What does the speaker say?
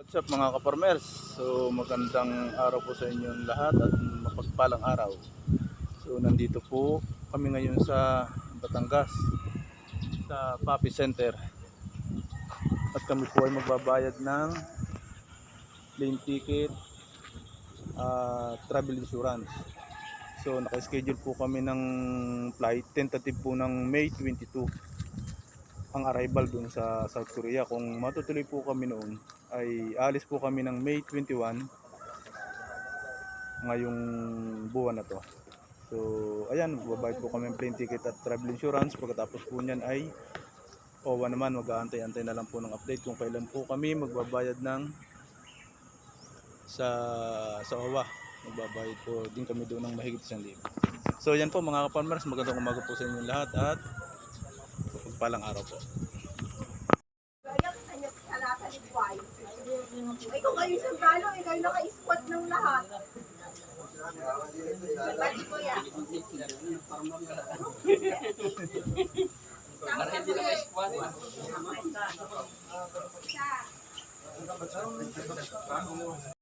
What's up mga ka-farmers? So magandang araw po sa inyong lahat at mapagpalang araw. So nandito po kami ngayon sa Batangas, sa Papi Center. At kami po ay magbabayad ng plane ticket, travel insurance. So naka-schedule po kami ng flight, tentative po ng May 22 ang arrival dun sa South Korea. Kung matutuloy po kami noon ay alis po kami ng May 21 ngayong buwan na to. So ayan, babayad po kami ng plane ticket at travel insurance. Pagkatapos po niyan ay OWA naman, mag-aantay-antay na lang po ng update kung kailan po kami magbabayad ng sa OWA. Magbabayad po din kami doon ng mahigit 1,000. So yan po mga ka-farmers, magandang umaga po sa inyo lahat at pagpalang araw po. Ikaw kayo isang talo, ikaw yung naka-squat ng lahat. Balik ko yan. Para hindi naka-squat.